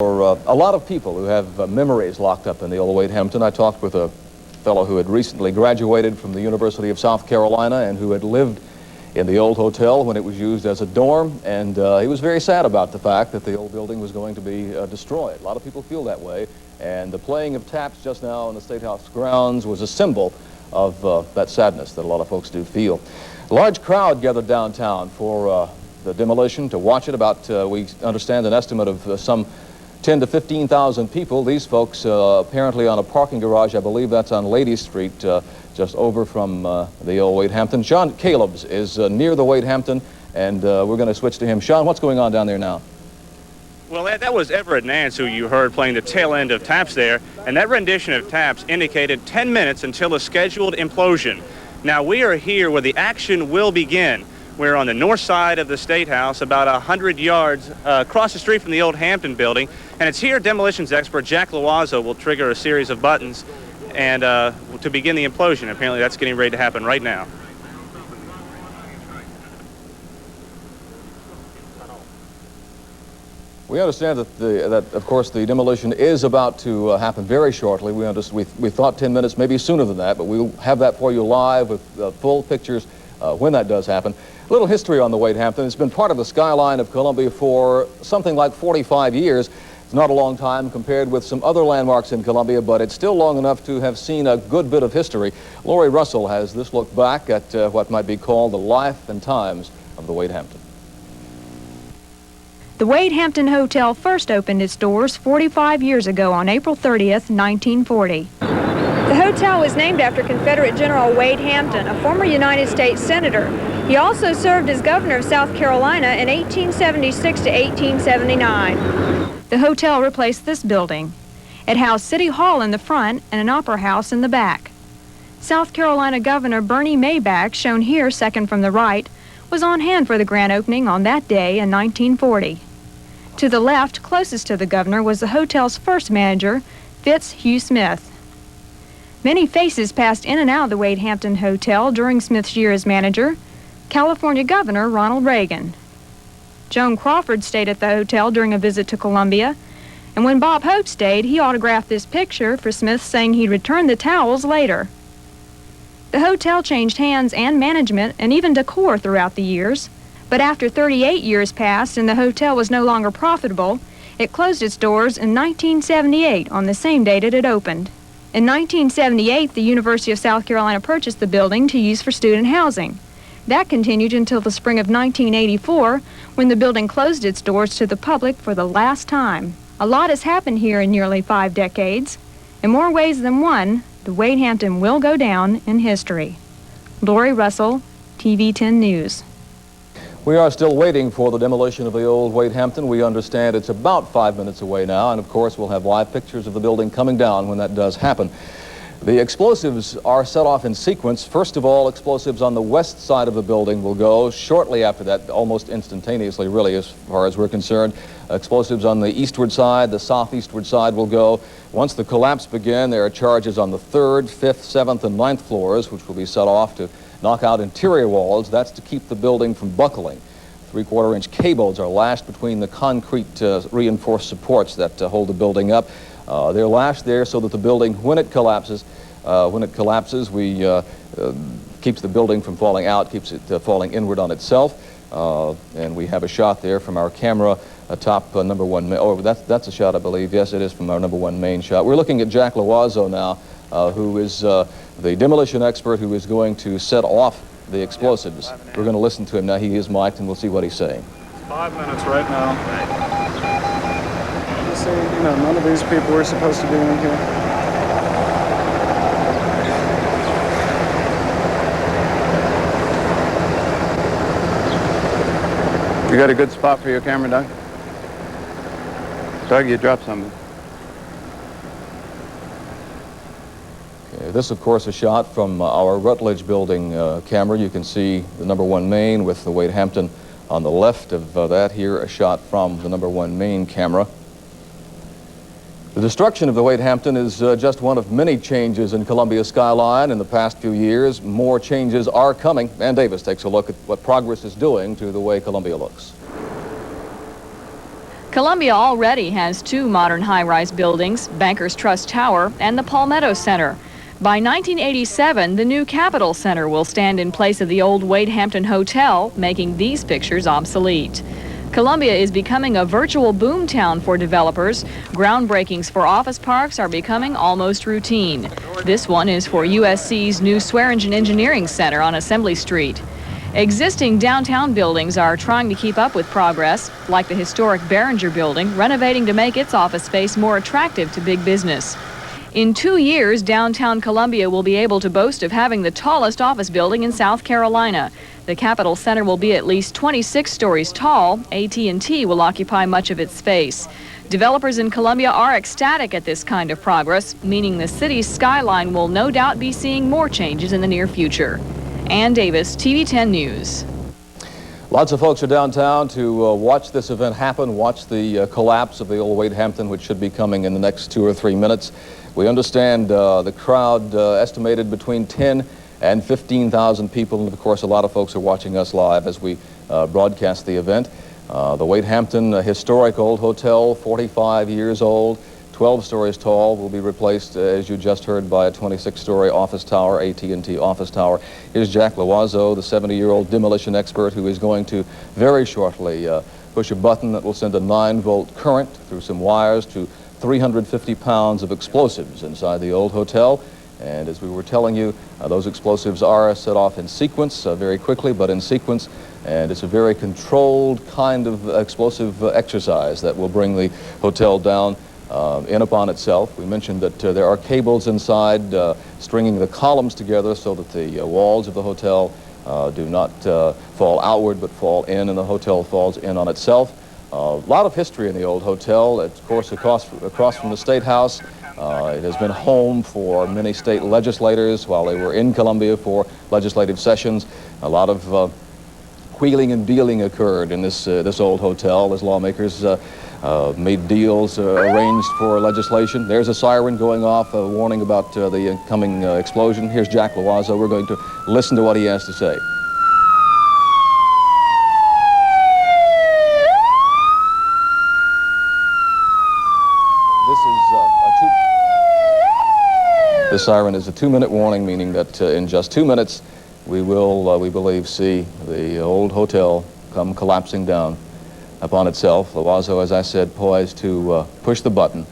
For a lot of people who have memories locked up in the old Wade Hampton, I talked with a fellow who had recently graduated from the University of South Carolina and who had lived in the old hotel when it was used as a dorm, and he was very sad about the fact that the old building was going to be destroyed. A lot of people feel that way, and the playing of taps just now in the State House grounds was a symbol of that sadness that a lot of folks do feel. A large crowd gathered downtown for the demolition to watch it. About, we understand, an estimate of some 10 to 15,000 people. These folks apparently on a parking garage, I believe that's on Lady Street, just over from the old Wade Hampton. Sean Caleb's is near the Wade Hampton, and we're going to switch to him. Sean, what's going on down there now? Well, that was Everett Nance who you heard playing the tail end of taps there, and that rendition of taps indicated 10 minutes until the scheduled implosion. Now, we are here where the action will begin. We're on the north side of the State House, about 100 yards across the street from the old Hampton building. And it's here demolitions expert Jack Loazzo will trigger a series of buttons and to begin the implosion. Apparently that's getting ready to happen right now. We understand that, of course, the demolition is about to happen very shortly. We thought 10 minutes, maybe sooner than that, but we'll have that for you live with full pictures when that does happen. A little history on the Wade Hampton. It's been part of the skyline of Columbia for something like 45 years. It's not a long time compared with some other landmarks in Columbia, but it's still long enough to have seen a good bit of history. Lori Russell has this look back at what might be called the life and times of the Wade Hampton. The Wade Hampton Hotel first opened its doors 45 years ago on April 30th, 1940. The hotel was named after Confederate General Wade Hampton, a former United States Senator. He also served as governor of South Carolina in 1876 to 1879. The hotel replaced this building. It housed City Hall in the front and an opera house in the back. South Carolina Governor Bernie Mayback, shown here second from the right, was on hand for the grand opening on that day in 1940. To the left, closest to the governor, was the hotel's first manager, Fitz Hugh Smith. Many faces passed in and out of the Wade Hampton Hotel during Smith's year as manager. California Governor Ronald Reagan. Joan Crawford stayed at the hotel during a visit to Columbia, and when Bob Hope stayed, he autographed this picture for Smith, saying he'd return the towels later. The hotel changed hands and management and even decor throughout the years, but after 38 years passed and the hotel was no longer profitable, it closed its doors in 1978 on the same date it had opened. In 1978, the University of South Carolina purchased the building to use for student housing. That continued until the spring of 1984, when the building closed its doors to the public for the last time. A lot has happened here in nearly 5 decades. In more ways than one, the Wade Hampton will go down in history. Lori Russell, TV 10 News. We are still waiting for the demolition of the old Wade Hampton. We understand it's about 5 minutes away now, and of course we'll have live pictures of the building coming down when that does happen. The explosives are set off in sequence. First of all, explosives on the west side of the building will go. Shortly after that, almost instantaneously really as far as we're concerned, explosives on the eastward side, the southeastward side will go. Once the collapse begins, there are charges on the 3rd, 5th, 7th, and 9th floors, which will be set off to knock out interior walls. That's to keep the building from buckling. 3/4-inch cables are lashed between the concrete reinforced supports that hold the building up. They're lashed there so that the building, when it collapses, keeps the building from falling out, keeps it falling inward on itself. And we have a shot there from our camera atop number 1. Oh, that's a shot, I believe. Yes, it is from our number 1 main shot. We're looking at Jack Loazzo now, who is the demolition expert who is going to set off the explosives. We're going to listen to him now. He is mic'd, and we'll see what he's saying. 5 minutes right now. You see, none of these people were supposed to be in here. You got a good spot for your camera, Doug? Doug, you dropped something. Okay, this, of course, a shot from our Rutledge building camera. You can see the number 1 main with the Wade Hampton on the left of that. Here, a shot from the number 1 main camera. The destruction of the Wade Hampton is just one of many changes in Columbia's skyline in the past few years. More changes are coming. Ann Davis takes a look at what progress is doing to the way Columbia looks. Columbia already has 2 modern high-rise buildings, Bankers Trust Tower and the Palmetto Center. By 1987, the new Capitol Center will stand in place of the old Wade Hampton Hotel, making these pictures obsolete. Columbia is becoming a virtual boomtown for developers. Groundbreakings for office parks are becoming almost routine. This one is for USC's new Swearingen Engineering Center on Assembly Street. Existing downtown buildings are trying to keep up with progress, like the historic Behringer Building, renovating to make its office space more attractive to big business. In 2 years, downtown Columbia will be able to boast of having the tallest office building in South Carolina. The Capitol Center will be at least 26 stories tall. AT&T will occupy much of its space. Developers in Columbia are ecstatic at this kind of progress, meaning the city's skyline will no doubt be seeing more changes in the near future. Ann Davis, TV 10 News. Lots of folks are downtown to watch this event happen, watch the collapse of the old Wade Hampton, which should be coming in the next 2 or 3 minutes. We understand the crowd estimated between 10 and 15,000 people, and of course a lot of folks are watching us live as we broadcast the event. The Wade Hampton historic old hotel, 45 years old, 12 stories tall, will be replaced, as you just heard, by a 26-story office tower, AT&T office tower. Here's Jack Loiseau, the 70-year-old demolition expert, who is going to very shortly push a button that will send a 9-volt current through some wires to 350 pounds of explosives inside the old hotel. And as we were telling you, those explosives are set off in sequence, very quickly, but in sequence. And it's a very controlled kind of explosive exercise that will bring the hotel down in upon itself. We mentioned that there are cables inside stringing the columns together so that the walls of the hotel do not fall outward but fall in, and the hotel falls in on itself. A lot of history in the old hotel. Of course, across from the State House. It has been home for many state legislators while they were in Columbia for legislative sessions. A lot of wheeling and dealing occurred in this old hotel as lawmakers made deals, arranged for legislation. There's a siren going off, a warning about the coming explosion. Here's Jack Loiseau. We're going to listen to what he has to say. The siren is a 2-minute warning, meaning that in just 2 minutes we will, we believe, see the old hotel come collapsing down upon itself. Loiseau, as I said, poised to push the button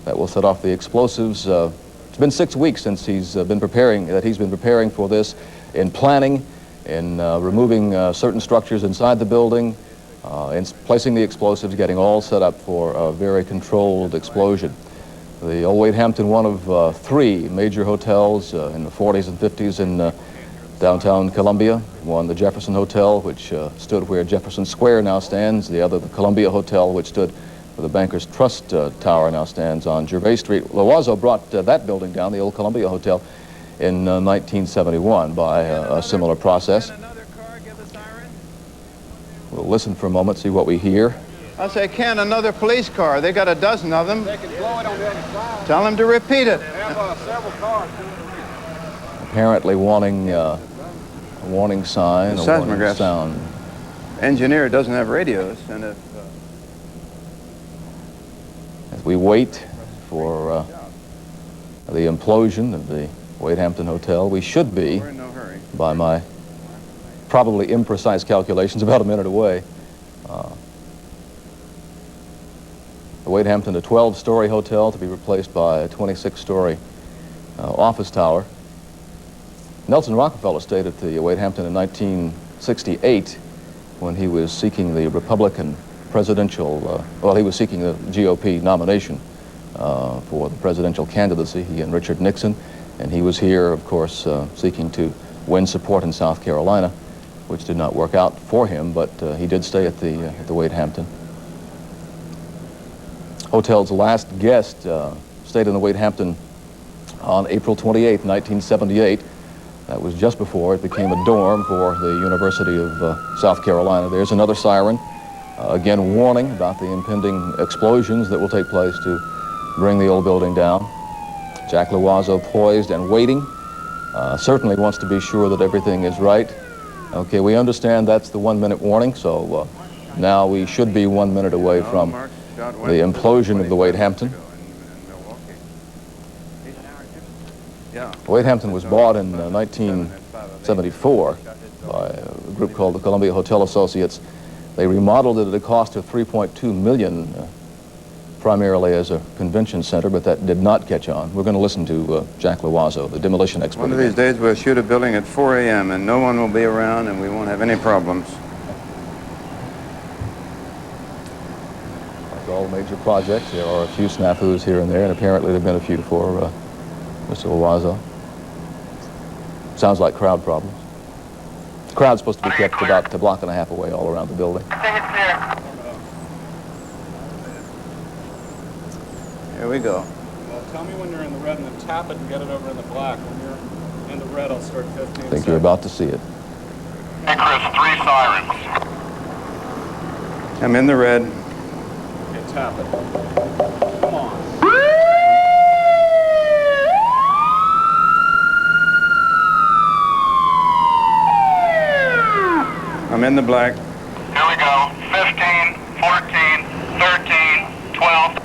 that will set off the explosives. It's been 6 weeks since he's been preparing for this, in planning, in removing certain structures inside the building, in placing the explosives, getting all set up for a very controlled explosion. The old Wade Hampton, one of 3 major hotels in the 40s and 50s in downtown Columbia. One, the Jefferson Hotel, which stood where Jefferson Square now stands. The other, the Columbia Hotel, which stood where the Bankers Trust Tower now stands on Gervais Street. Loiseau brought that building down, the old Columbia Hotel, in 1971 by a similar process. We'll listen for a moment, see what we hear. I say, Ken, another police car. They got a dozen of them. They can blow it on the other side. Tell them to repeat it. They have several cars. Apparently wanting a warning sign, a warning sound. Engineer doesn't have radios, and if as we wait for the implosion of the Wade Hampton Hotel, we should be, we're in no hurry, by my probably imprecise calculations, about a minute away. The Wade Hampton, a 12-story hotel to be replaced by a 26-story office tower. Nelson Rockefeller stayed at the Wade Hampton in 1968 when he was seeking the Republican presidential, he was seeking the GOP nomination for the presidential candidacy, he and Richard Nixon, and he was here, of course, seeking to win support in South Carolina, which did not work out for him, but he did stay at the Wade Hampton. Hotel's last guest stayed in the Wade Hampton on April 28, 1978. That was just before it became a dorm for the University of South Carolina. There's another siren, again warning about the impending explosions that will take place to bring the old building down. Jack Loiseau poised and waiting, certainly wants to be sure that everything is right. Okay, we understand that's the 1-minute warning, so Now we should be 1 minute away from the implosion of the Wade Hampton. Wade Hampton was bought in 1974 by a group called the Columbia Hotel Associates. They remodeled it at a cost of $3.2 million, primarily as a convention center, but that did not catch on. We're going to listen to Jack Loiseau, the demolition expert. One of these days we'll shoot a building at 4 a.m. and no one will be around and we won't have any problems. Like all major projects, there are a few snafus here and there, and apparently there have been a few for Mr. Loiseau. Sounds like crowd problems. The crowd's supposed to be kept about a block and a half away all around the building. Here we go. Well, tell me when you're in the red and then tap it and get it over in the black. When you're in the red, I'll start 15 seconds. I think you're about to see it. Hey, Chris, 3 sirens. I'm in the red. Okay, tap it. Come on. I'm in the black. Here we go. 15, 14, 13, 12,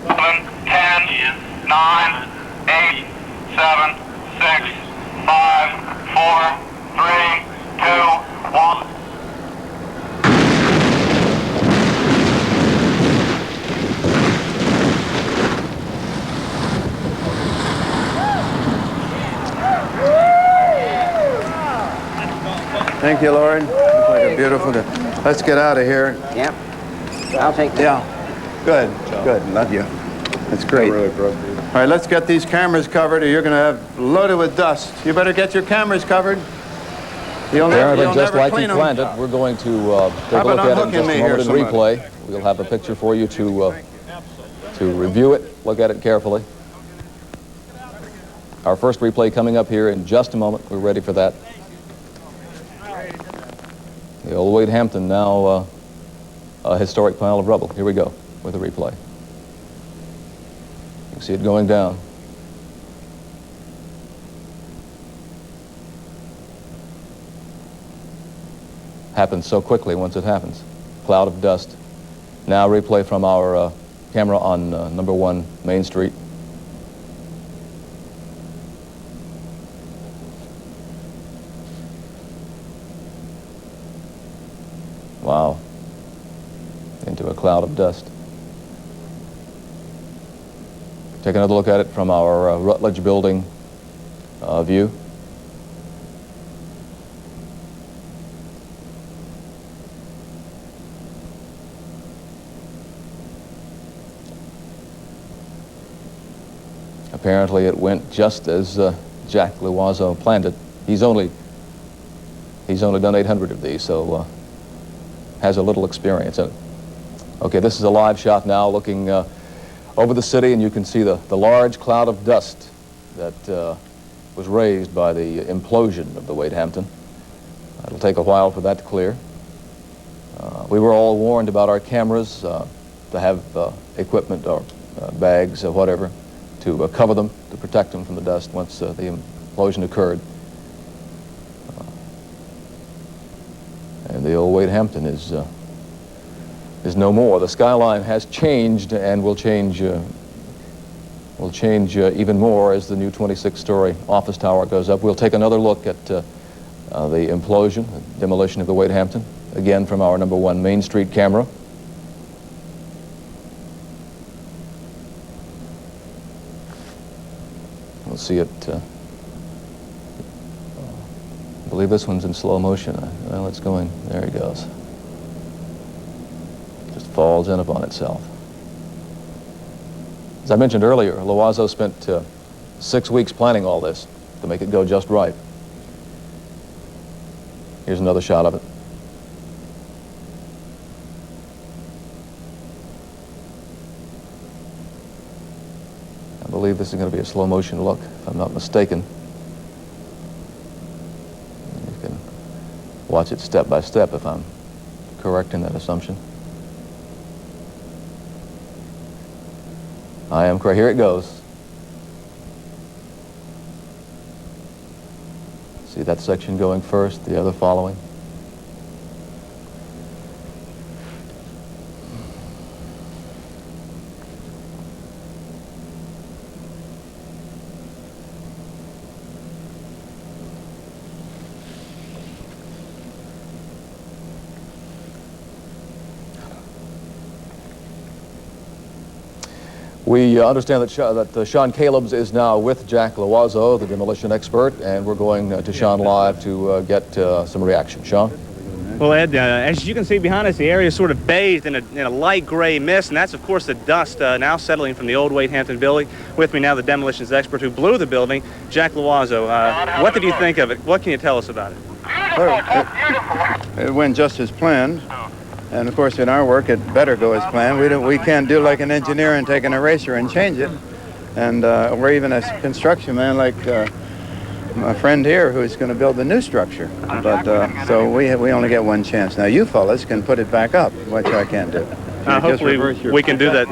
11, 10, 9, 8, 7, 6, 5, 4, 3, 2, 1. Thank you, Lord. Looks like a beautiful day. Let's get out of here. Yep. I'll take that. Yeah. Good. Good. Love you. That's great. All right, let's get these cameras covered or you're going to have loaded with dust. You better get your cameras covered. Apparently, just like you clean 'em. planned it, we're going to take How a look about at it in unhooking just a me here, moment in somebody? replay. We'll have a picture for you to review it, look at it carefully. Our first replay coming up here in just a moment. We're ready for that. The old Wade Hampton, now a historic pile of rubble. Here we go with the replay. You can see it going down. Happens so quickly once it happens. Cloud of dust. Now replay from our camera on number 1 Main Street. Wow. Into a cloud of dust. Take another look at it from our Rutledge building view. Apparently it went just as Jack Loiseau planned it. He's only done 800 of these, so has a little experience in it. Okay, this is a live shot now looking over the city, and you can see the large cloud of dust that was raised by the implosion of the Wade Hampton. It'll take a while for that to clear. We were all warned about our cameras to have equipment or bags or whatever to cover them, to protect them from the dust once the implosion occurred. And the old Wade Hampton is no more. The skyline has changed and will change even more as the new 26-story office tower goes up. We'll take another look at the implosion, the demolition of the Wade Hampton, again from our number 1 Main Street camera. We'll see it. I believe this one's in slow motion. Well, it's going. There it goes. Just falls in upon itself. As I mentioned earlier, Loiseau spent 6 weeks planning all this to make it go just right. Here's another shot of it. I believe this is going to be a slow motion look, if I'm not mistaken. You can watch it step by step if I'm correct in that assumption. I am correct. Here it goes. See that section going first, the other following. We understand that Sean Calebs is now with Jack Loiseau, the demolition expert, and we're going to Sean live to get some reaction. Sean? Well, Ed, as you can see behind us, the area is sort of bathed in a light gray mist, and that's, of course, the dust now settling from the old Wade Hampton building. With me now, the demolitions expert who blew the building, Jack Loiseau. What did you think of it? What can you tell us about it? Well, it went just as planned. And of course, in our work, it better go as planned. We can't do like an engineer and take an eraser and change it. And we're even a construction man like my friend here who's going to build the new structure. But so we only get one chance. Now you fellas can put it back up, which I can't do. Hopefully we can do that.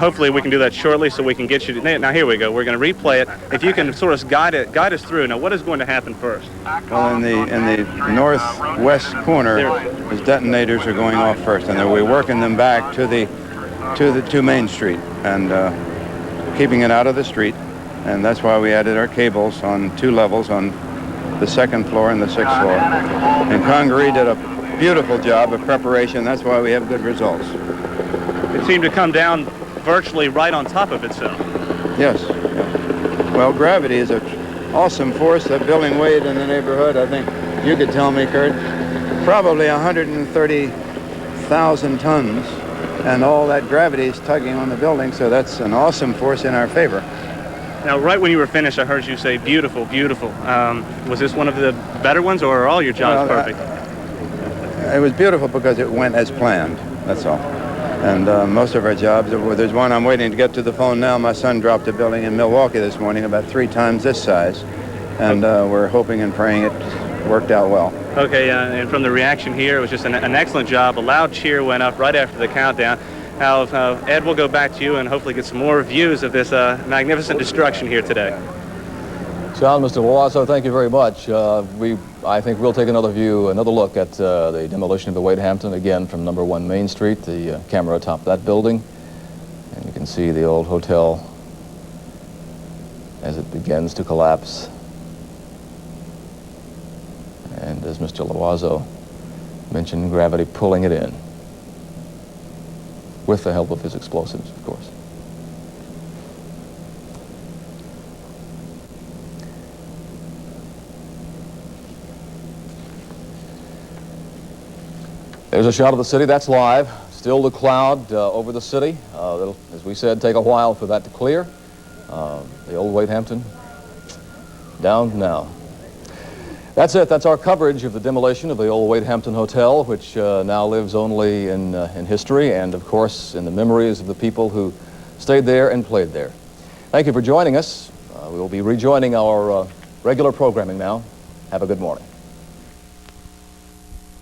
Hopefully we can do that shortly, so we can get you to. Now here we go. We're going to replay it. If you can sort of guide us through. Now, what is going to happen first? Well, in the northwest corner, the detonators are going off first, and we're working them back to Main Street and keeping it out of the street. And that's why we added our cables on 2 levels on the 2nd floor and the 6th floor. And Congaree did a beautiful job of preparation. That's why we have good results. It seemed to come down virtually right on top of itself. Yes. Yeah. Well, gravity is an awesome force. That building weighed in the neighborhood, I think you could tell me, Kurt, probably 130,000 tons. And all that gravity is tugging on the building, so that's an awesome force in our favor. Now, right when you were finished, I heard you say, beautiful, beautiful. Was this one of the better ones, or are all your jobs perfect? It was beautiful because it went as planned, that's all. And most of our jobs, there's one I'm waiting to get to the phone now. My son dropped a building in Milwaukee this morning about 3 times this size. And we're hoping and praying it worked out well. Okay, and from the reaction here, it was just an excellent job. A loud cheer went up right after the countdown. Now, Ed, we'll go back to you and hopefully get some more views of this magnificent destruction here today. Sean, Mr. Loiseau, thank you very much. I think we'll take another look at the demolition of the Wade Hampton, again from number 1 Main Street, the camera atop that building. And you can see the old hotel as it begins to collapse. And as Mr. Loiseau mentioned, gravity pulling it in, with the help of his explosives, of course. There's a shot of the city. That's live. Still the cloud over the city. It'll, as we said, take a while for that to clear. The old Wade Hampton down now. That's it. That's our coverage of the demolition of the old Wade Hampton Hotel, which now lives only in history and, of course, in the memories of the people who stayed there and played there. Thank you for joining us. We will be rejoining our regular programming now. Have a good morning.